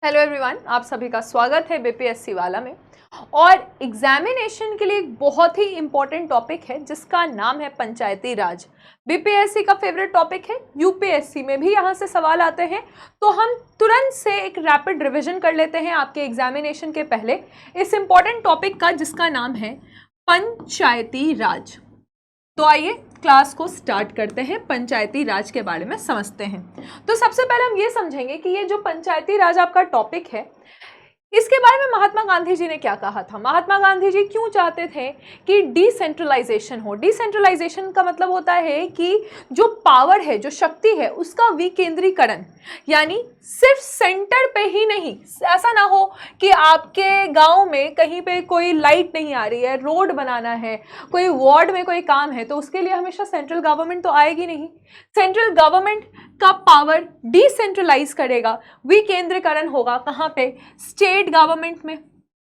Hello everyone, आप सभी का स्वागत है बीपीएससी वाला में। और एग्जामिनेशन के लिए एक बहुत ही इंपॉर्टेंट टॉपिक है जिसका नाम है पंचायती राज। बीपीएससी का फेवरेट टॉपिक है, यूपीएससी में भी यहाँ से सवाल आते हैं, तो हम तुरंत से एक रैपिड रिवीजन कर लेते हैं आपके एग्जामिनेशन के पहले इस इंपॉर्टेंट टॉपिक का जिसका नाम है पंचायती राज। तो आइए क्लास को स्टार्ट करते हैं, पंचायती राज के बारे में समझते हैं। तो सबसे पहले हम ये समझेंगे कि ये जो पंचायती राज आपका टॉपिक है, इसके बारे में महात्मा गांधी जी ने क्या कहा था। महात्मा गांधी जी क्यों चाहते थे कि डिसेंट्रलाइजेशन हो। डिसेंट्रलाइजेशन का मतलब होता है कि जो पावर है, जो शक्ति है, उसका विकेंद्रीकरण, यानी सिर्फ सेंटर पे ही नहीं। ऐसा ना हो कि आपके गांव में कहीं पे कोई लाइट नहीं आ रही है, रोड बनाना है, कोई वार्ड में कोई काम है, तो उसके लिए हमेशा सेंट्रल गवर्नमेंट तो आएगी नहीं। सेंट्रल गवर्नमेंट का पावर डिसेंट्रलाइज करेगा, विकेंद्रीकरण होगा कहाँ पे, स्टेट गवर्नमेंट में,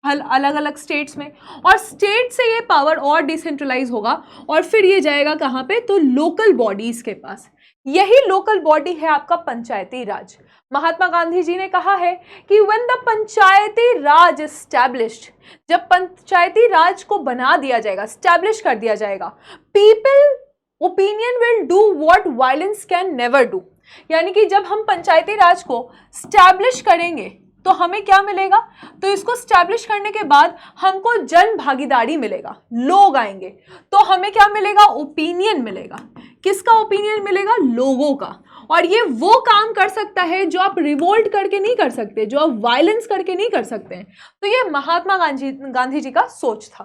अलग अलग स्टेट्स में, और स्टेट से ये पावर और डिसेंट्रलाइज होगा और फिर ये जाएगा कहाँ पे, तो लोकल बॉडीज के पास। यही लोकल बॉडी है आपका पंचायती राज। महात्मा गांधी जी ने कहा है कि when the Panchayati Raj established, जब पंचायती राज को बना दिया जाएगा, स्टैब्लिश कर दिया जाएगा, people opinion will do what violence can never do. यानी कि जब हम पंचायती राज को स्टैब्लिश करेंगे तो हमें क्या मिलेगा, तो इसको स्टैब्लिश करने के बाद हमको जन भागीदारी मिलेगा, लोग आएंगे, तो हमें क्या मिलेगा, ओपिनियन मिलेगा। किसका ओपिनियन मिलेगा, लोगों का। और ये वो काम कर सकता है जो आप रिवोल्ट करके नहीं कर सकते, जो आप वायलेंस करके नहीं कर सकते हैं। तो ये महात्मा गांधी जी का सोच था।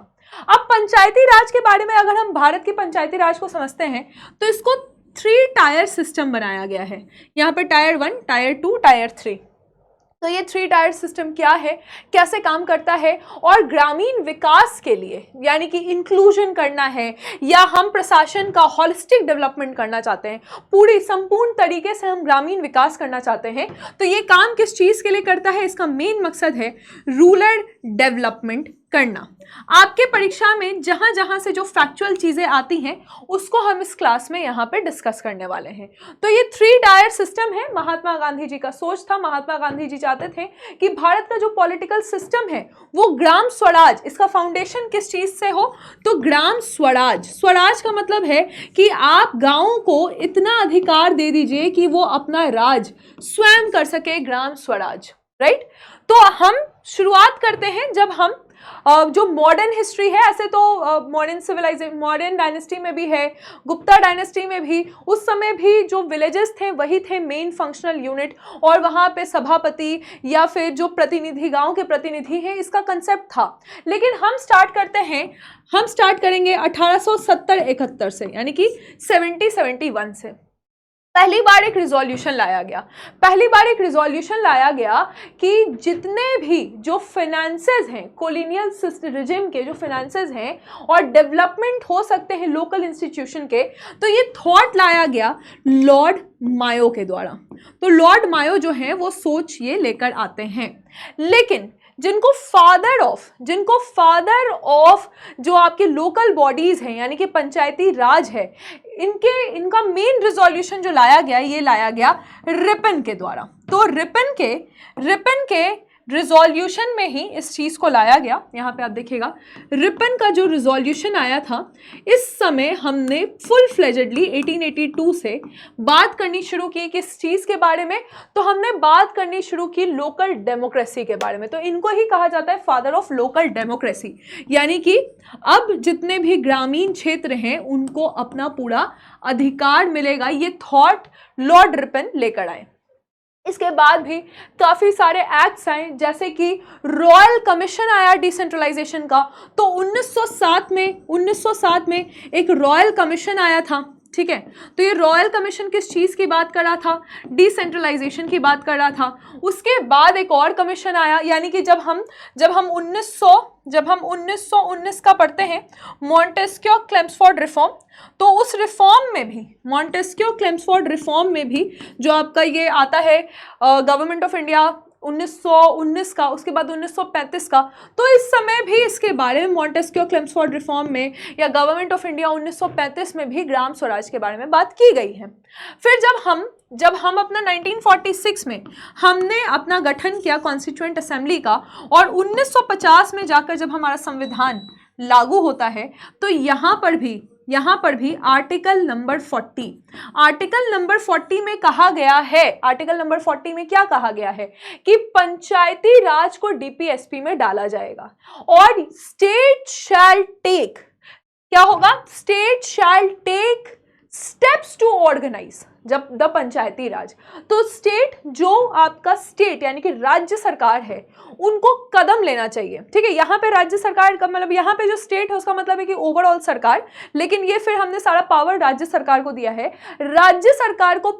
अब पंचायती राज के बारे में अगर हम भारत की पंचायती राज को समझते हैं तो इसको 3 टायर सिस्टम बनाया गया है। यहाँ पर टायर 1, टायर 2, टायर 3। तो ये 3 टायर सिस्टम क्या है, कैसे काम करता है, और ग्रामीण विकास के लिए, यानी कि इंक्लूजन करना है या हम प्रशासन का होलिस्टिक डेवलपमेंट करना चाहते हैं, पूरी संपूर्ण तरीके से हम ग्रामीण विकास करना चाहते हैं, तो ये काम किस चीज़ के लिए करता है, इसका मेन मकसद है रूरल डेवलपमेंट करना। आपके परीक्षा में जहां जहां से जो फैक्चुअल चीजें आती हैं उसको हम इस क्लास में यहाँ पे डिस्कस करने वाले हैं। तो ये 3 टायर सिस्टम है, महात्मा गांधी जी का सोच था। महात्मा गांधी जी चाहते थे कि भारत का जो पॉलिटिकल सिस्टम है वो ग्राम स्वराज, इसका फाउंडेशन किस चीज से हो, तो ग्राम स्वराज। स्वराज का मतलब है कि आप गांवों को इतना अधिकार दे दीजिए कि वो अपना राज स्वयं कर सके, ग्राम स्वराज, राइट। तो हम शुरुआत करते हैं जब हम जो मॉडर्न हिस्ट्री है, ऐसे तो मॉडर्न सिविलाइजेशन, मॉडर्न डायनेस्टी में भी है, गुप्ता डायनेस्टी में भी, उस समय भी जो विलेजेस थे वही थे मेन फंक्शनल यूनिट, और वहाँ पे सभापति या फिर जो प्रतिनिधि, गांव के प्रतिनिधि हैं, इसका कंसेप्ट था। लेकिन हम स्टार्ट करेंगे 1870-71 से, यानी कि 70-71 से। पहली बार एक रिजोल्यूशन लाया गया कि जितने भी जो फाइनेंसेस हैं, कोलोनियल रिजिम के जो फाइनेंसेस हैं और डेवलपमेंट हो सकते हैं लोकल इंस्टीट्यूशन के, तो ये थॉट लाया गया लॉर्ड मायो के द्वारा। तो लॉर्ड मायो जो हैं वो सोच ये लेकर आते हैं। लेकिन जिनको फादर ऑफ जो आपके लोकल बॉडीज हैं, यानी कि पंचायती राज है, इनका मेन रिजोल्यूशन जो लाया गया, ये लाया गया रिपन के द्वारा। तो रिपन के रिजोल्यूशन में ही इस चीज को लाया गया। यहाँ पे आप देखिएगा रिपन का जो रिजोल्यूशन आया था, इस समय हमने फुल फ्लेजेडली 1882 से बात करनी शुरू की किस चीज के बारे में, तो हमने बात करनी शुरू की लोकल डेमोक्रेसी के बारे में। तो इनको ही कहा जाता है फादर ऑफ लोकल डेमोक्रेसी, यानी कि अब जितने भी ग्रामीण क्षेत्र हैं उनको अपना पूरा अधिकार मिलेगा। ये थॉट लॉर्ड रिपन लेकर आए। इसके बाद भी काफ़ी सारे एक्ट्स आए, जैसे कि रॉयल कमीशन आया डिसेंट्रलाइजेशन का। तो 1907 में एक रॉयल कमीशन आया था, ठीक है। तो ये रॉयल कमीशन किस चीज़ की बात कर रहा था, डिसेंट्रलाइजेशन की बात कर रहा था। उसके बाद एक और कमीशन आया, यानी कि जब हम 1919 का पढ़ते हैं, मॉन्टेस्क्यू क्लेम्सफोर्ड रिफॉर्म, तो उस रिफॉर्म में भी, मॉन्टेस्क्यू क्लेम्सफोर्ड रिफॉर्म में भी जो आपका ये आता है गवर्नमेंट ऑफ इंडिया 1919 का, उसके बाद 1935 का। तो इस समय भी इसके बारे में मॉन्टेस्क्यू क्लेम्सफोर्ड रिफॉर्म में या गवर्नमेंट ऑफ इंडिया 1935 में भी ग्राम स्वराज के बारे में बात की गई है। फिर जब हम अपना 1946 में हमने अपना गठन किया कॉन्स्टिट्यूएंट असेंबली का, और 1950 में जाकर जब हमारा संविधान लागू होता है, तो यहाँ पर भी आर्टिकल नंबर 40 में कहा गया है, आर्टिकल नंबर 40 में क्या कहा गया है कि पंचायती राज को डीपीएसपी में डाला जाएगा, और स्टेट शैल टेक, क्या होगा, state shall take steps to organise जब द पंचायती राज। तो स्टेट, जो आपका स्टेट यानी कि राज्य सरकार है, उनको कदम लेना चाहिए, ठीक है। यहाँ पे राज्य सरकार का मतलब, यहाँ पे जो स्टेट है उसका मतलब है कि ओवरऑल सरकार, लेकिन ये फिर हमने सारा पावर राज्य सरकार को दिया है। राज्य सरकार को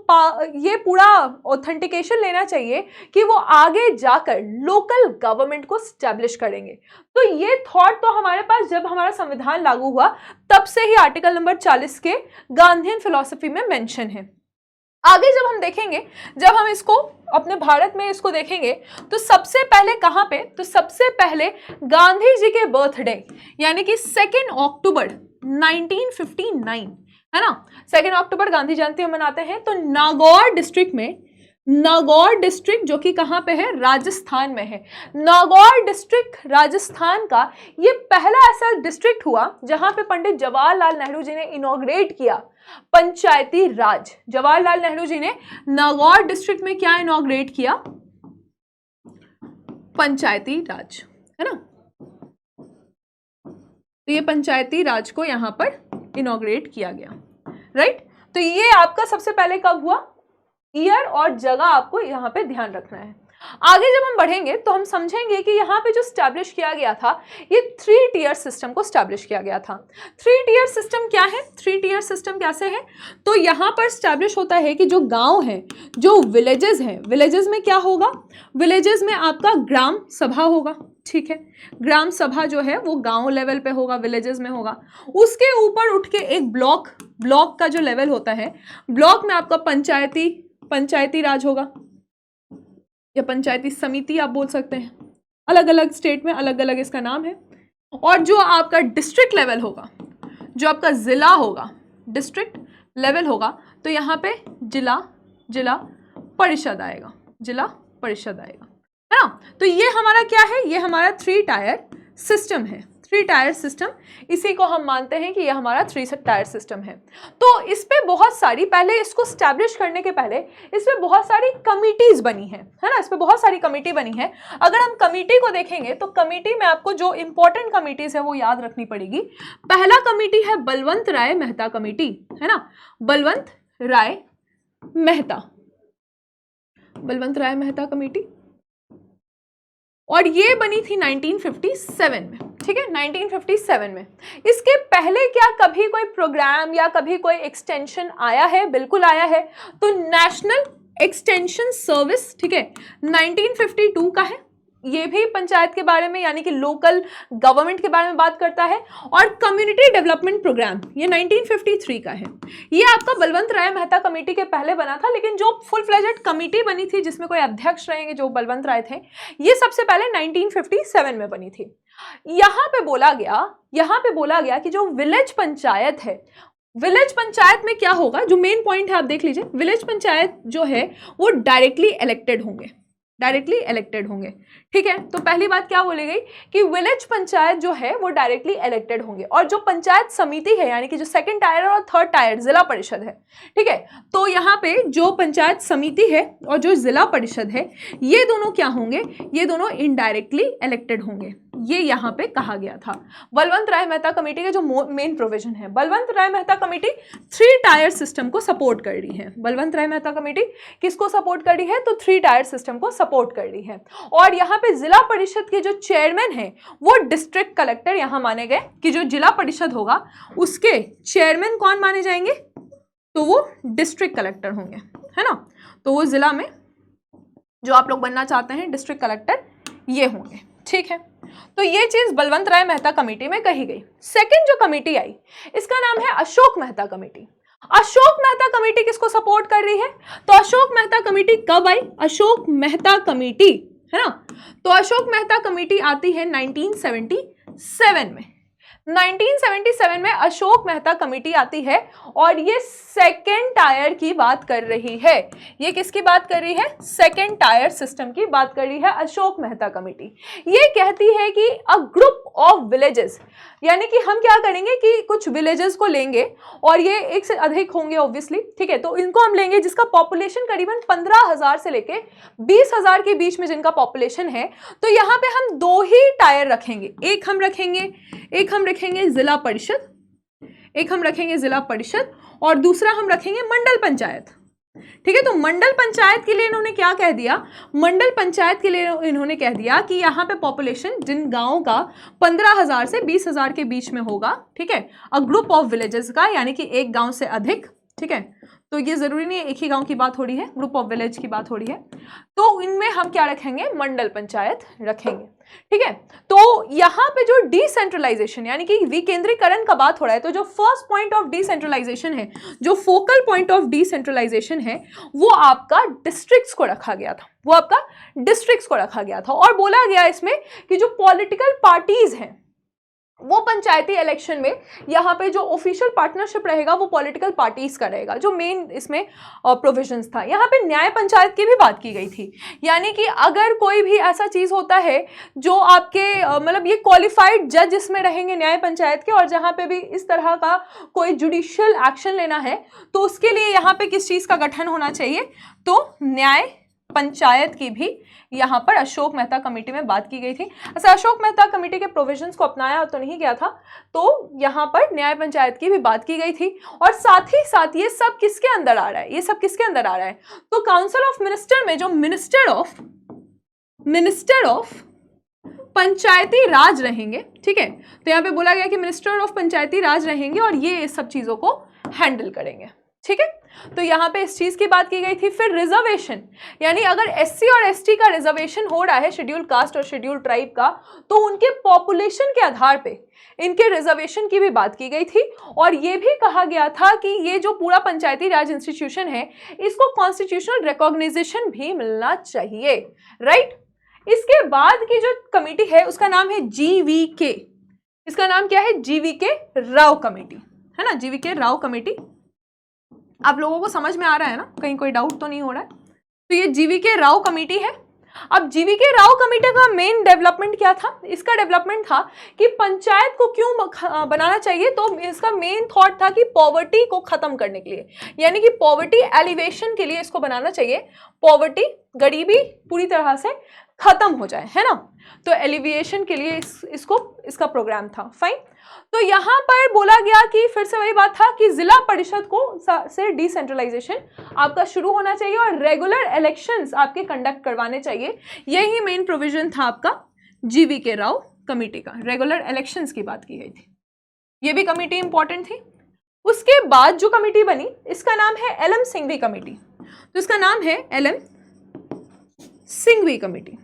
ये पूरा ऑथेंटिकेशन लेना चाहिए कि वो आगे जाकर लोकल गवर्नमेंट को स्टैब्लिश करेंगे। तो ये थॉट तो हमारे पास जब हमारा संविधान लागू हुआ तब से ही आर्टिकल नंबर 40 के गांधीयन फिलॉसफी में मेंशन है। आगे जब हम देखेंगे, जब हम इसको अपने भारत में इसको देखेंगे, तो सबसे पहले कहाँ पे, तो सबसे पहले गांधी जी के बर्थडे यानी कि 2 अक्टूबर 1959, है ना। 2 अक्टूबर गांधी जयंती हम मनाते हैं। तो नागौर डिस्ट्रिक्ट में, नागौर डिस्ट्रिक्ट जो कि कहाँ पे है, राजस्थान में है। नागौर डिस्ट्रिक्ट राजस्थान का ये पहला ऐसा डिस्ट्रिक्ट हुआ जहां पे पंडित जवाहरलाल नेहरू जी ने इनॉग्रेट किया पंचायती राज। जवाहरलाल नेहरू जी ने नागौर डिस्ट्रिक्ट में क्या इनॉग्रेट किया, पंचायती राज, है ना। तो ये पंचायती राज को यहां पर इनॉग्रेट किया गया, राइट। तो ये आपका सबसे पहले कब हुआ, ईयर और जगह आपको यहाँ पे ध्यान रखना है। आगे जब हम बढ़ेंगे तो हम समझेंगे कि यहाँ पे जो स्टैब्लिश किया गया था, ये 3 टियर सिस्टम को स्टैब्लिश किया गया था। 3 टियर सिस्टम क्या है, 3 टियर सिस्टम कैसे है, तो यहाँ पर स्टैब्लिश होता है कि जो गांव है, जो विलेजेस हैं, विलेजेस में क्या होगा, विलेजेस में आपका ग्राम सभा होगा, ठीक है। ग्राम सभा जो है वो गांव लेवल पे होगा, विलेजेस में होगा। उसके ऊपर उठ के एक ब्लॉक का जो लेवल होता है, ब्लॉक में आपका पंचायती राज होगा या पंचायती समिति आप बोल सकते हैं, अलग अलग स्टेट में अलग अलग इसका नाम है। और जो आपका डिस्ट्रिक्ट लेवल होगा, जो आपका जिला होगा, डिस्ट्रिक्ट लेवल होगा, तो यहाँ पे जिला परिषद आएगा, जिला परिषद आएगा, है ना। तो ये हमारा क्या है, ये हमारा 3 टायर सिस्टम है, 3 टायर सिस्टम, इसी को हम मानते हैं कि ये हमारा 3 टायर सिस्टम है। तो इस पे बहुत सारी, पहले इसको स्टैब्लिश करने के पहले इस पे बहुत सारी कमिटीज बनी है ना, इस पे बहुत सारी कमिटी बनी है। अगर हम कमिटी को देखेंगे तो कमिटी में आपको जो इंपॉर्टेंट कमिटीज है वो याद रखनी पड़ेगी। पहला कमिटी है बलवंत राय मेहता कमिटी, है ना, बलवंत राय मेहता कमिटी, और ये बनी थी 1957 में, ठीक है, 1957 में। इसके पहले क्या कभी कोई प्रोग्राम या कभी कोई एक्सटेंशन आया है, बिल्कुल आया है। तो नेशनल एक्सटेंशन सर्विस, ठीक है, 1952 का है। ये भी पंचायत के बारे में यानी कि लोकल गवर्नमेंट के बारे में बात करता है। और कम्युनिटी डेवलपमेंट प्रोग्राम ये 1953 का है। ये आपका बलवंत राय मेहता कमेटी के पहले बना था, लेकिन जो फुल फ्लेजेड कमेटी बनी थी जिसमें कोई अध्यक्ष रहेंगे जो बलवंत राय थे, ये सबसे पहले 1957 में बनी थी। यहाँ पे बोला गया कि जो विलेज पंचायत है, विलेज पंचायत में क्या होगा, जो मेन पॉइंट है आप देख लीजिए, विलेज पंचायत जो है वो डायरेक्टली इलेक्टेड होंगे, ठीक है। तो पहली बात क्या बोली गई कि विलेज पंचायत जो है वो डायरेक्टली इलेक्टेड होंगे, और जो पंचायत समिति है यानी कि जो 2nd टायर और 3rd टायर जिला परिषद है, ठीक है, तो यहाँ पे जो पंचायत समिति है और जो जिला परिषद है, ये दोनों क्या होंगे, ये दोनों इनडायरेक्टली इलेक्टेड होंगे। ये यहाँ पे कहा गया था। बलवंत राय मेहता कमेटी के जो मेन प्रोविजन है, बलवंत राय मेहता कमेटी 3 टायर सिस्टम को सपोर्ट कर रही है। बलवंत राय मेहता कमेटी किसको सपोर्ट कर रही है, तो 3 टायर सिस्टम को सपोर्ट कर रही है। और यहाँ पे जिला परिषद के जो चेयरमैन है वो डिस्ट्रिक्ट कलेक्टर यहाँ माने गए कि जो जिला परिषद होगा उसके चेयरमैन कौन माने जाएंगे, तो वो डिस्ट्रिक्ट कलेक्टर होंगे, है ना। तो वो जिला में जो आप लोग बनना चाहते हैं डिस्ट्रिक्ट कलेक्टर ये होंगे, ठीक है। तो ये चीज बलवंत राय मेहता कमेटी में कही गई। सेकंड जो कमेटी आई इसका नाम है अशोक मेहता कमेटी। अशोक मेहता कमेटी किसको सपोर्ट कर रही है, तो अशोक मेहता कमेटी कब आई, अशोक मेहता कमेटी है ना। तो अशोक मेहता कमेटी आती है 1977 में। 1977 में अशोक मेहता कमेटी आती है और ये सेकेंड टायर की बात कर रही है। ये किसकी बात कर रही है? सेकेंड टायर सिस्टम की बात कर रही है अशोक मेहता कमेटी। ये कहती है कि अ ग्रुप ऑफ विलेजेस, यानी कि हम क्या करेंगे कि कुछ विलेजेस को लेंगे और ये एक से अधिक होंगे ऑब्वियसली, ठीक है। तो इनको हम लेंगे जिसका पॉपुलेशन करीबन 15,000 से लेके 20,000 के बीच में जिनका पॉपुलेशन है। तो यहाँ पे हम दो ही टायर रखेंगे, एक हम रखेंगे जिला परिषद, एक हम रखेंगे जिला परिषद और दूसरा हम रखेंगे मंडल पंचायत, ठीक है। तो मंडल पंचायत के लिए इन्होंने क्या कह दिया? मंडल पंचायत के लिए इन्होंने कह दिया कि यहाँ पे पॉपुलेशन जिन गांवों का 15,000 से 20,000 के बीच में होगा, ठीक है, अ ग्रुप ऑफ विलेजेस का, यानी कि एक गांव से अधिक, ठीक है। तो ये जरूरी नहीं है एक ही गांव की बात हो रही है, ग्रुप ऑफ विलेज की बात हो रही है। तो इनमें हम क्या रखेंगे? मंडल पंचायत रखेंगे, ठीक है। तो यहाँ पे जो डिसेंट्रलाइजेशन यानी कि विकेंद्रीकरण का बात हो रहा है, तो जो फर्स्ट पॉइंट ऑफ डिसेंट्रलाइजेशन है, जो फोकल पॉइंट ऑफ डिसेंट्रलाइजेशन है, वो आपका डिस्ट्रिक्ट्स को रखा गया था, वो आपका डिस्ट्रिक्ट्स को रखा गया था। और बोला गया इसमें कि जो पॉलिटिकल पार्टीज हैं वो पंचायती इलेक्शन में यहाँ पे जो ऑफिशियल पार्टनरशिप रहेगा वो पॉलिटिकल पार्टीज का रहेगा, जो मेन इसमें प्रोविजंस था। यहाँ पे न्याय पंचायत की भी बात की गई थी, यानी कि अगर कोई भी ऐसा चीज़ होता है जो आपके मतलब ये क्वालिफाइड जज इसमें रहेंगे न्याय पंचायत के, और जहाँ पे भी इस तरह का कोई जुडिशियल एक्शन लेना है तो उसके लिए यहाँ पे किस चीज़ का गठन होना चाहिए? तो न्याय पंचायत की भी यहाँ पर अशोक मेहता कमेटी में बात की गई थी। ऐसा अशोक मेहता कमेटी के प्रोविजंस को अपनाया तो नहीं गया था, तो यहाँ पर न्याय पंचायत की भी बात की गई थी। और साथ ही साथ ये सब किसके अंदर आ रहा है? ये सब किसके अंदर आ रहा है? तो काउंसिल ऑफ मिनिस्टर में जो मिनिस्टर ऑफ पंचायती राज रहेंगे, ठीक है। तो यहाँ पे बोला गया कि मिनिस्टर ऑफ पंचायती राज रहेंगे और ये इस सब चीजों को हैंडल करेंगे, ठीक है। तो यहाँ पे इस चीज की बात की गई थी। फिर रिजर्वेशन, यानी अगर एससी और एसटी का रिजर्वेशन हो रहा है, शेड्यूल कास्ट और शेड्यूल ट्राइब का, तो उनके पॉपुलेशन के आधार पे इनके रिजर्वेशन की भी बात की गई थी। और ये भी कहा गया था कि ये जो पूरा पंचायती राज इंस्टीट्यूशन है इसको कॉन्स्टिट्यूशनल रिकॉग्निजेशन भी मिलना चाहिए, राइट। इसके बाद की जो कमेटी है उसका नाम है GVK। इसका नाम क्या है? GVK राव कमेटी, है ना, GVK राव कमेटी। आप लोगों को समझ में आ रहा है ना? कहीं कोई डाउट तो नहीं हो रहा है? तो ये GVK राव कमेटी है। अब GVK राव कमेटी का मेन डेवलपमेंट क्या था? इसका डेवलपमेंट था कि पंचायत को क्यों बनाना चाहिए, तो इसका मेन थॉट था कि पॉवर्टी को खत्म करने के लिए, यानी कि पॉवर्टी एलिवेशन के लिए इसको बनाना चाहिए। पॉवर्टी, गरीबी पूरी तरह से खत्म हो जाए, है ना। तो एलिविएशन के लिए इसका प्रोग्राम था। फाइन। तो यहाँ पर बोला गया कि फिर से वही बात था कि जिला परिषद को से डिसेंट्रलाइजेशन आपका शुरू होना चाहिए और रेगुलर इलेक्शंस आपके कंडक्ट करवाने चाहिए। यही मेन प्रोविजन था आपका GVK राव कमेटी का। रेगुलर इलेक्शंस की बात की गई थी, ये भी कमेटी इंपॉर्टेंट थी। उसके बाद जो कमेटी बनी इसका नाम है LM सिंघवी कमेटी। तो इसका नाम है LM सिंघवी कमेटी।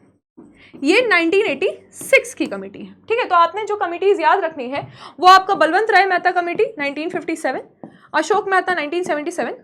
ये 1986 की कमेटी है, ठीक है। तो आपने जो कमिटीज याद रखनी है वो आपका बलवंत राय मेहता कमेटी 1957, अशोक मेहता 1977,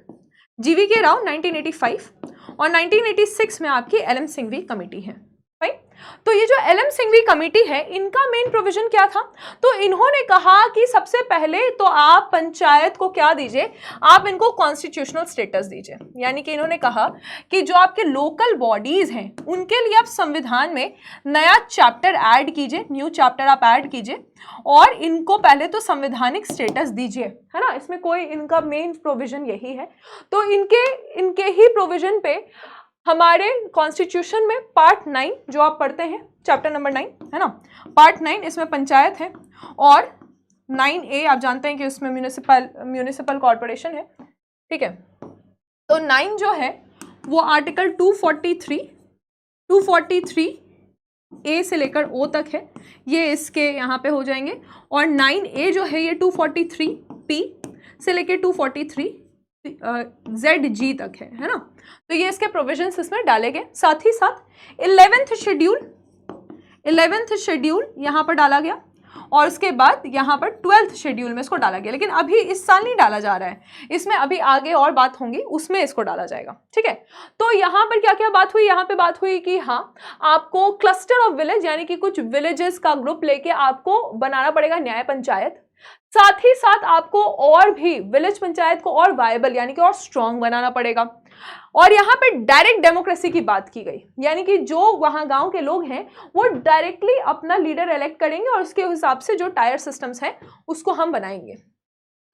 GVK राव 1985 और 1986 में आपकी LM सिंघवी कमेटी है। राइट। तो ये जो LM सिंघवी कमेटी है इनका मेन प्रोविजन क्या था? तो इन्होंने कहा कि सबसे पहले तो आप पंचायत को क्या दीजिए, आप इनको कॉन्स्टिट्यूशनल स्टेटस दीजिए। यानी कि इन्होंने कहा कि जो आपके लोकल बॉडीज हैं उनके लिए आप संविधान में नया चैप्टर ऐड कीजिए, न्यू चैप्टर आप ऐड कीजिए और इनको पहले तो संवैधानिक स्टेटस दीजिए, है ना। इसमें कोई इनका मेन प्रोविजन यही है। तो इनके ही प्रोविजन पे हमारे कॉन्स्टिट्यूशन में पार्ट 9 जो आप पढ़ते हैं, चैप्टर नंबर 9, है ना, पार्ट 9, इसमें पंचायत है और 9A आप जानते हैं कि उसमें म्यूनिसिपल कॉर्पोरेशन है, ठीक है। तो 9 जो है वो आर्टिकल 243A से लेकर O तक है, ये इसके यहाँ पे हो जाएंगे। और 9A जो है ये 243P से लेकर 243ZG तक है ना। तो ये इसके प्रोविजंस इसमें डाले गए। साथ ही साथ 11th शेड्यूल यहाँ पर डाला गया और उसके बाद यहाँ पर 12th शेड्यूल में इसको डाला गया, लेकिन अभी इस साल नहीं डाला जा रहा है, इसमें अभी आगे और बात होंगी उसमें इसको डाला जाएगा। ठीक है, तो यहाँ पर क्या क्या बात हुई, यहाँ पे बात हुई कि हाँ आपको क्लस्टर ऑफ विलेज यानी कि कुछ विलेजेस का ग्रुप लेके आपको बनाना पड़ेगा न्याय पंचायत, साथ ही साथ आपको और भी विलेज पंचायत को और वायबल यानी कि और स्ट्रॉन्ग बनाना पड़ेगा। और यहाँ पे डायरेक्ट डेमोक्रेसी की बात की गई, यानी कि जो वहां गांव के लोग हैं वो डायरेक्टली अपना लीडर इलेक्ट करेंगे और उसके हिसाब से जो टायर सिस्टम्स हैं उसको हम बनाएंगे।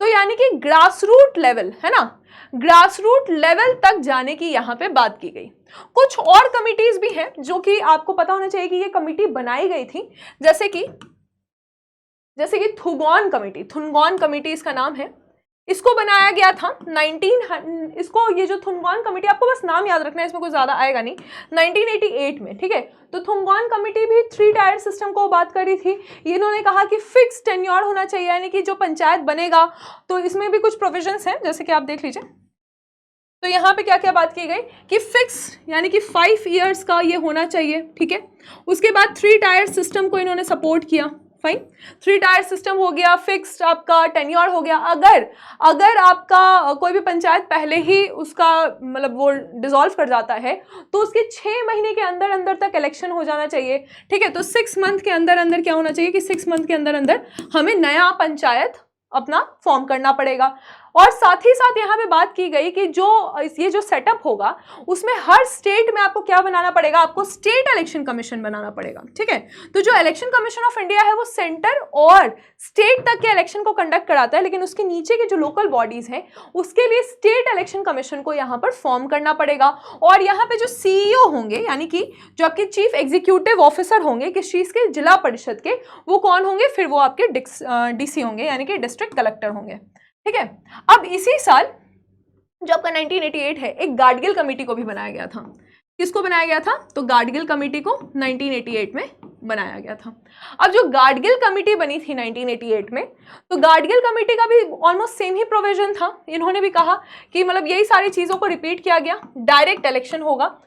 तो यानी कि ग्रास रूट लेवल है ना, ग्रास रूट लेवल तक जाने की यहाँ पे बात की गई। कुछ और कमिटीज भी हैं जो कि आपको पता होना चाहिए कि ये कमिटी बनाई गई थी, जैसे कि थुगॉन कमिटी इसका नाम है, इसको बनाया गया था इसको ये जो थुगॉन कमिटी, आपको बस नाम याद रखना है, इसमें कुछ ज्यादा आएगा नहीं, 1988 में। ठीक है, तो थुगॉन कमिटी भी 3 टायर सिस्टम को बात करी थी। इन्होंने कहा कि फिक्स टेन्योर होना चाहिए, यानी कि जो पंचायत बनेगा तो इसमें भी कुछ प्रोविजंस हैं, जैसे कि आप देख लीजिए। तो यहाँ पे क्या क्या बात की गई कि फिक्स यानी कि 5 ईयर्स का ये होना चाहिए। ठीक है, उसके बाद 3 टायर सिस्टम को इन्होंने सपोर्ट किया, फाइन, 3 टायर सिस्टम हो गया, फिक्स्ड आपका टेन्योर हो गया। अगर आपका कोई भी पंचायत पहले ही उसका मतलब वो डिसॉल्व कर जाता है तो उसके 6 महीने के अंदर अंदर तक इलेक्शन हो जाना चाहिए। ठीक है, तो 6 मंथ के अंदर अंदर क्या होना चाहिए कि 6 मंथ के अंदर अंदर हमें नया पंचायत अपना फॉर्म करना पड़ेगा। और साथ ही साथ यहाँ पे बात की गई कि ये जो सेटअप होगा उसमें हर स्टेट में आपको क्या बनाना पड़ेगा, आपको स्टेट इलेक्शन कमीशन बनाना पड़ेगा। ठीक है, तो जो इलेक्शन कमीशन ऑफ इंडिया है वो सेंटर और स्टेट तक के इलेक्शन को कंडक्ट कराता है, लेकिन उसके नीचे के जो लोकल बॉडीज हैं उसके लिए स्टेट इलेक्शन कमीशन को यहाँ पर फॉर्म करना पड़ेगा। और यहाँ पे जो सीईओ होंगे यानी कि जो आपके चीफ एग्जीक्यूटिव ऑफिसर होंगे किस चीज के, जिला परिषद के, वो कौन होंगे, फिर वो आपके डीसी होंगे यानी कि डिस्ट्रिक्ट कलेक्टर होंगे। ठीक है, अब इसी साल जो आपका 1988 है एक गाडगिल कमेटी को भी बनाया गया था। किसको बनाया गया था, तो गाडगिल कमेटी को 1988 में बनाया गया था। अब जो गाडगिल कमेटी बनी थी 1988 में, तो गाडगिल कमेटी का भी ऑलमोस्ट सेम ही प्रोविजन था। इन्होंने भी कहा कि मतलब यही सारी चीजों को रिपीट किया गया, डायरेक्ट इलेक्शन होगा।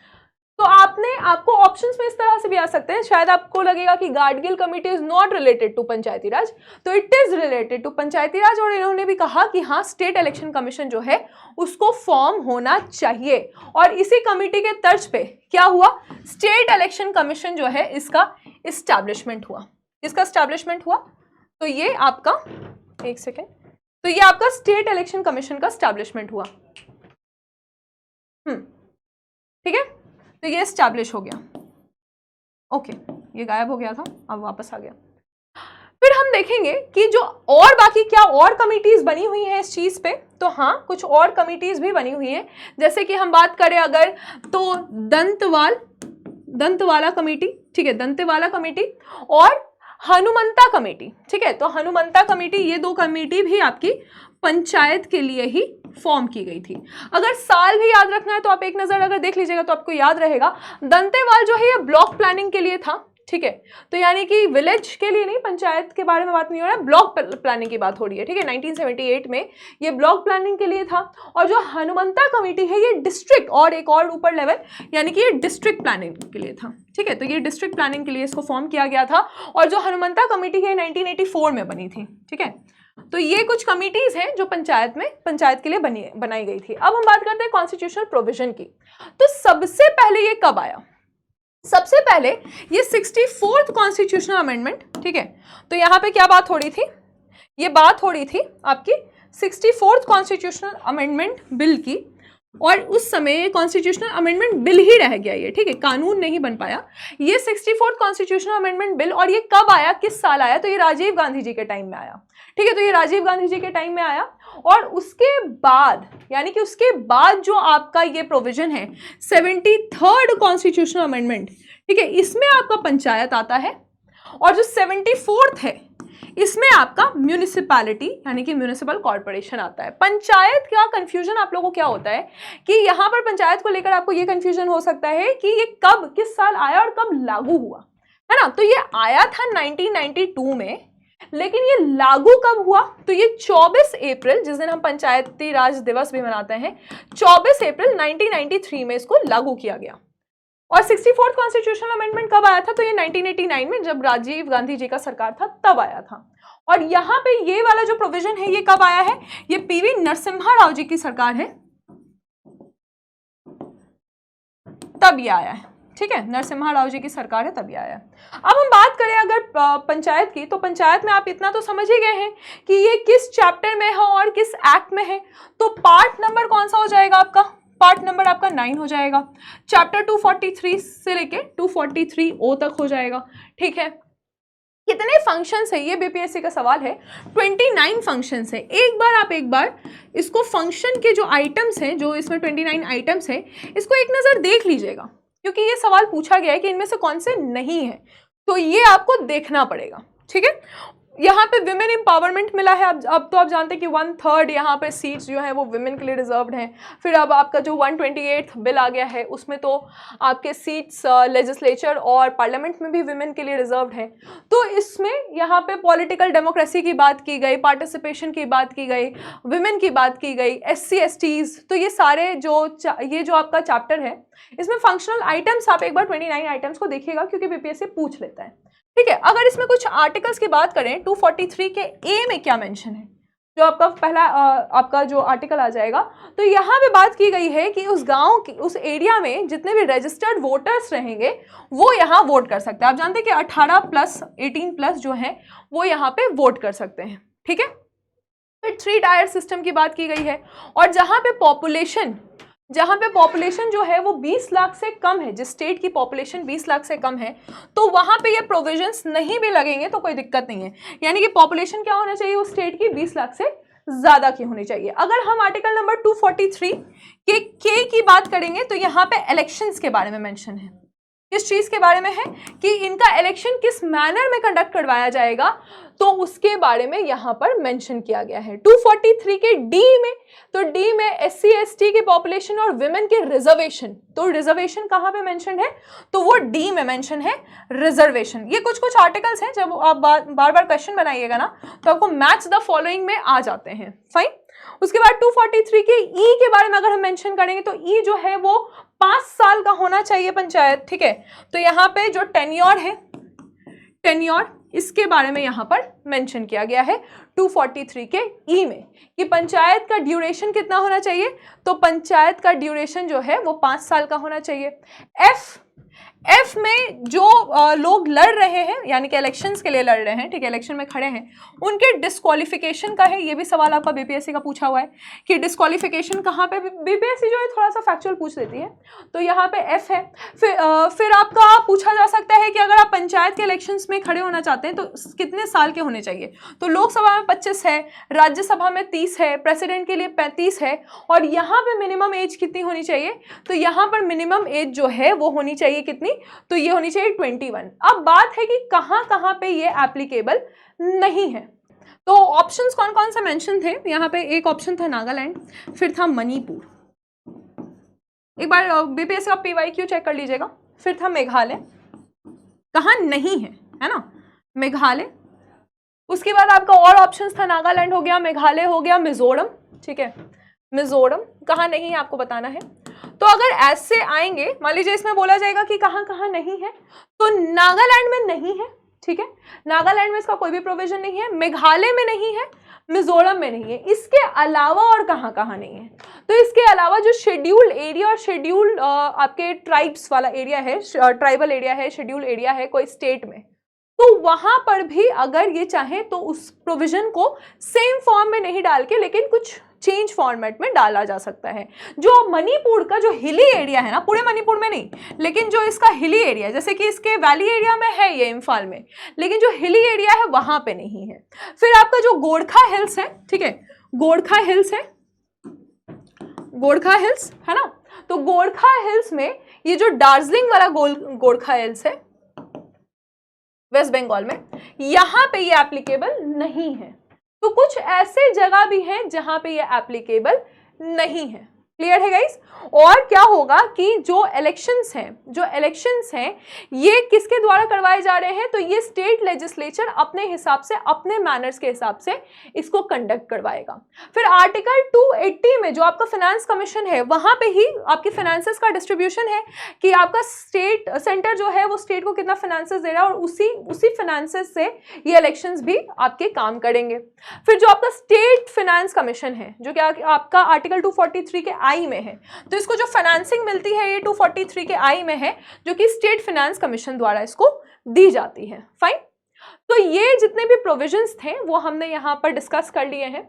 तो आपको ऑप्शंस में इस तरह से भी आ सकते हैं, शायद आपको लगेगा कि Gadgil committee is not related to panchayati राज, तो it is related to panchayati raj. और इन्होंने भी कहा कि हाँ स्टेट इलेक्शन कमीशन जो है उसको फॉर्म होना चाहिए। और इसी कमेटी के तर्ज पे क्या हुआ, स्टेट इलेक्शन कमीशन जो है इसका एस्टैब्लिशमेंट हुआ। इसका एस्टैब्लिशमेंट हुआ, तो ये आपका एक सेकेंड, तो ये आपका स्टेट इलेक्शन कमीशन का एस्टैब्लिशमेंट हुआ। ठीक है, तो ये एस्टैब्लिश हो गया। ओके, ये गायब हो गया था, अब वापस आ गया। फिर हम देखेंगे कि जो और बाकी क्या और कमिटीज बनी हुई हैं इस चीज पे, तो हाँ कुछ और कमिटीज भी बनी हुई हैं, जैसे कि हम बात करें अगर तो दंतवाला कमेटी। ठीक है, दंतेवाला कमेटी और हनुमंता कमेटी। ठीक है, तो हनुमंता कमेटी, ये 2 कमेटी भी आपकी पंचायत के लिए ही फॉर्म की गई थी। अगर साल भी याद रखना है तो आप एक नजर अगर देख लीजिएगा तो आपको याद रहेगा। दंतेवाल जो है ये ब्लॉक प्लानिंग के लिए था। ठीक है, तो यानी कि विलेज के लिए नहीं, पंचायत के बारे में बात नहीं हो रहा है, ब्लॉक प्लानिंग की बात हो रही है। ठीक है, 1978 में ये ब्लॉक प्लानिंग के लिए था। और जो हनुमंता कमेटी है ये डिस्ट्रिक्ट और एक और ऊपर लेवल यानी कि ये डिस्ट्रिक्ट प्लानिंग के लिए था। ठीक है, तो ये डिस्ट्रिक्ट प्लानिंग के लिए इसको फॉर्म किया गया था। और जो हनुमंता कमेटी है 1984 में बनी थी। ठीक है, तो ये कुछ कमिटीज हैं जो पंचायत के लिए बनाई गई थी। अब हम बात करते हैं कॉन्स्टिट्यूशनल प्रोविजन की। तो सबसे पहले ये कब आया, सबसे पहले ये 64th कॉन्स्टिट्यूशनल अमेंडमेंट। ठीक है, तो यहाँ पे क्या बात हो रही थी, ये बात हो रही थी आपकी 64th कॉन्स्टिट्यूशनल अमेंडमेंट बिल की। और उस समय कॉन्स्टिट्यूशनल अमेंडमेंट बिल ही रह गया ये। ठीक है, कानून नहीं बन पाया। ये 64th कॉन्स्टिट्यूशनल अमेंडमेंट बिल, और ये कब आया, किस साल आया, तो ये राजीव गांधी जी के टाइम में आया। ठीक है, तो ये राजीव गांधी जी के टाइम में आया। और उसके बाद यानी कि उसके बाद जो आपका ये प्रोविजन है 73rd कॉन्स्टिट्यूशनल अमेंडमेंट, ठीक है, इसमें आपका पंचायत आता है। और जो 74th है इसमें आपका म्यूनिसिपैलिटी यानी कि म्यूनिसिपल कॉर्पोरेशन आता है। पंचायत का कंफ्यूजन आप लोगों को क्या होता है कि यहाँ पर पंचायत को लेकर आपको ये कंफ्यूजन हो सकता है कि ये कब, किस साल आया और कब लागू हुआ, है ना। तो ये आया था 1992 में, लेकिन ये लागू कब हुआ, तो ये 24 अप्रैल, जिस दिन हम पंचायती राज दिवस भी मनाते हैं, 24 अप्रैल 1993 में इसको लागू किया गया। और 64th कॉन्स्टिट्यूशनल अमेंडमेंट कब आया था? तो ये 1989 में जब राजीव गांधी जी का सरकार था तब आया था। और यहाँ पे ये वाला जो प्रोविजन है ये कब आया है? ये पीवी नरसिम्हा राव जी की सरकार है तब ये आया है, ठीक है, नरसिम्हा राव जी की सरकार है तब ये आया है। अब हम बात करें अगर पंचायत की, तो पंचायत में आप इतना तो समझ ही गए हैं कि ये किस चैप्टर में है और किस एक्ट में है। तो पार्ट नंबर कौन सा हो जाएगा आपका? पार्ट नंबर आपका 9 हो जाएगा। चैप्टर 243 से लेके 243O तक हो जाएगा, ठीक है। कितने फंक्शंस है? ये बीपीएससी का सवाल है। 29 फंक्शंस है। एक बार इसको फंक्शन के जो आइटम्स हैं, जो इसमें 29 आइटम्स है, इसको एक नज़र देख लीजिएगा, क्योंकि ये सवाल पूछा गया है कि इनमें से कौन से नहीं है, तो ये आपको देखना पड़ेगा, ठीक है। यहाँ पे विमेन एम्पावरमेंट मिला है। अब तो आप जानते हैं कि 1/3 यहाँ पे सीट्स जो है वो विमेन के लिए रिजर्व्ड हैं। फिर अब आपका जो 128 बिल आ गया है उसमें तो आपके सीट्स लेजिस्लेचर और पार्लियामेंट में भी विमेन के लिए रिजर्व्ड हैं। तो इसमें यहाँ पे पॉलिटिकल डेमोक्रेसी की बात की गई, पार्टिसिपेशन की बात की गई, विमेन की बात की गई, SC STs, तो ये सारे ये जो आपका चैप्टर है इसमें फंक्शनल आइटम्स आप एक बार 29 आइटम्स को देखिएगा, क्योंकि बीपीएससी पूछ लेता है, ठीक है। अगर इसमें कुछ आर्टिकल्स की बात करें, 243 के ए में क्या मेंशन है, जो आपका पहला आपका जो आर्टिकल आ जाएगा, तो यहाँ पे बात की गई है कि उस गांव की, उस एरिया में जितने भी रजिस्टर्ड वोटर्स रहेंगे वो यहाँ वोट कर सकते हैं। आप जानते हैं कि 18+18+ जो है वो यहाँ पे वोट कर सकते हैं, ठीक है। फिर 3 टायर सिस्टम की बात की गई है, और जहाँ पे पॉपुलेशन जो है वो 20 लाख से कम है, जिस स्टेट की पॉपुलेशन 20 लाख से कम है, तो वहाँ पे ये प्रोविजंस नहीं भी लगेंगे तो कोई दिक्कत नहीं है। यानी कि पॉपुलेशन क्या होना चाहिए उस स्टेट की? 20 लाख से ज़्यादा की होनी चाहिए। अगर हम आर्टिकल नंबर 243 के की बात करेंगे, तो यहाँ पे इलेक्शंस के बारे में मेंशन है। किस चीज़ के बारे में है कि इनका इलेक्शन किस मैनर में कंडक्ट करवाया जाएगा, तो उसके बारे में यहाँ पर मेंशन किया गया है। 243 के डी में, तो डी में SC ST की पॉपुलेशन और विमेन के रिजर्वेशन, तो रिजर्वेशन कहाँ पे मेंशन है? तो वो डी में मेंशन है, रिजर्वेशन। ये कुछ आर्टिकल्स हैं, जब आप बार बार क्वेश्चन बनाइएगा ना तो आपको मैच द फॉलोइंग में आ जाते हैं, फाइन। उसके बाद 243 के ई के बारे में अगर हम मेंशन करेंगे, तो ई जो है वो 5 साल का होना चाहिए पंचायत, ठीक है। तो यहाँ पे जो टेन्योर है, टेन्योर, इसके बारे में यहाँ पर मेंशन किया गया है 243 के ई में, कि पंचायत का ड्यूरेशन कितना होना चाहिए, तो पंचायत का ड्यूरेशन जो है वो 5 साल का होना चाहिए। एफ में जो लोग लड़ रहे हैं, यानी कि इलेक्शंस के लिए लड़ रहे हैं, ठीक है, इलेक्शन में खड़े हैं, उनके डिस्क्वालिफिकेशन का है। ये भी सवाल आपका बीपीएससी का पूछा हुआ है कि डिस्क्वालिफिकेशन कहाँ पे, बीपीएससी जो है थोड़ा सा फैक्चुअल पूछ लेती है, तो यहाँ पे एफ है। फिर आपका पूछा जा सकता है कि अगर आप पंचायत के इलेक्शंस में खड़े होना चाहते हैं तो कितने साल के होने चाहिए, तो लोकसभा में 25 है, राज्यसभा में 30 है, प्रेसिडेंट के लिए 35 है, और यहाँ पे मिनिमम एज कितनी होनी चाहिए, तो यहाँ पर मिनिमम एज जो है वो होनी चाहिए कितनी, तो ये होनी चाहिए 21। अब बात है कि कहां कहां पे ये एप्लीकेबल नहीं है। तो ऑप्शंस कौन कौन से मेंशन थे यहाँ पे? एक ऑप्शन था नागालैंड, फिर था मणिपुर, एक बार बीपीएससी का PYQ चेक कर लीजिएगा, फिर था मेघालय, कहां नहीं है ना, मेघालय। उसके बाद आपका और ऑप्शंस था, नागालैंड हो गया, मेघालय हो गया, मिजोरम, ठीक है, मिजोरम कहां नहीं है आपको बताना है। तो अगर ऐसे आएंगे, मान लीजिए इसमें बोला जाएगा कि कहां कहां नहीं है, तो नागालैंड में नहीं है, ठीक है, नागालैंड में इसका कोई भी प्रोविजन नहीं है, मेघालय में नहीं है, मिजोरम में नहीं है। इसके अलावा और कहां कहां नहीं है, तो इसके अलावा जो शेड्यूल्ड एरिया और शेड्यूल्ड आपके ट्राइब्स वाला एरिया है, ट्राइबल एरिया है, शेड्यूल्ड एरिया है कोई स्टेट में, तो वहां पर भी अगर ये चाहे तो उस प्रोविजन को सेम फॉर्म में नहीं डाल के, लेकिन कुछ चेंज फॉर्मेट में डाला जा सकता है। जो मणिपुर का जो हिली एरिया है ना, पूरे मणिपुर में नहीं, लेकिन जो इसका हिली एरिया, जैसे कि इसके वैली एरिया में है ये इम्फाल में, लेकिन जो हिली एरिया है वहां पे नहीं है। फिर आपका जो गोरखा हिल्स है, ठीक है, गोरखा हिल्स है, गोरखा हिल्स है ना, तो गोरखा हिल्स में ये जो दार्जिलिंग वाला गोरखा हिल्स है वेस्ट बंगाल में, यहां पे ये एप्लीकेबल नहीं है। तो कुछ ऐसे जगह भी हैं जहां पे ये एप्लीकेबल नहीं है, क्लियर है गाइस। और क्या होगा कि जो इलेक्शंस हैं ये किसके द्वारा करवाए जा रहे हैं, तो ये स्टेट लेजिस्लेचर अपने हिसाब से, अपने मैनर्स के हिसाब से इसको कंडक्ट करवाएगा। फिर आर्टिकल 280 में जो आपका फाइनेंस कमीशन है, वहां पे ही आपकी फाइनेंसेस का डिस्ट्रीब्यूशन है कि आपका सेंटर जो है वो स्टेट को कितना फाइनेंसेस दे रहा है, और उसी फाइनेंसेस से ये इलेक्शंस भी आपके काम करेंगे। फिर जो आपका स्टेट फाइनेंस कमीशन है, जो कि आपका आर्टिकल 243 के आई में है, तो इसको जो फाइनेंसिंग मिलती है ये 243 के आई में है, जो कि स्टेट फाइनेंस कमीशन द्वारा इसको दी जाती है। फाइन। तो ये जितने भी प्रोविजंस थे वो हमने यहाँ पर डिस्कस कर लिए हैं।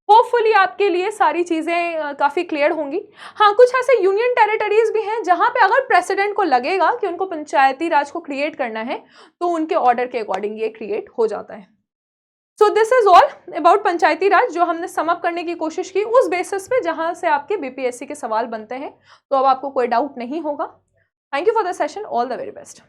होपफुली आपके लिए सारी चीज़ें काफ़ी क्लियर होंगी। हाँ, कुछ ऐसे यूनियन टेरिटरीज भी हैं जहाँ पे अगर प्रेसिडेंट को लगेगा कि उनको पंचायती राज को क्रिएट करना है, तो उनके ऑर्डर के अकॉर्डिंग ये क्रिएट हो जाता है। So this is all about panchayati raj, जो हमने सम अप करने की कोशिश की उस बेसिस पे जहां से आपके बीपीएससी के सवाल बनते हैं। तो अब आपको कोई डाउट नहीं होगा। Thank you for the session, all the very best.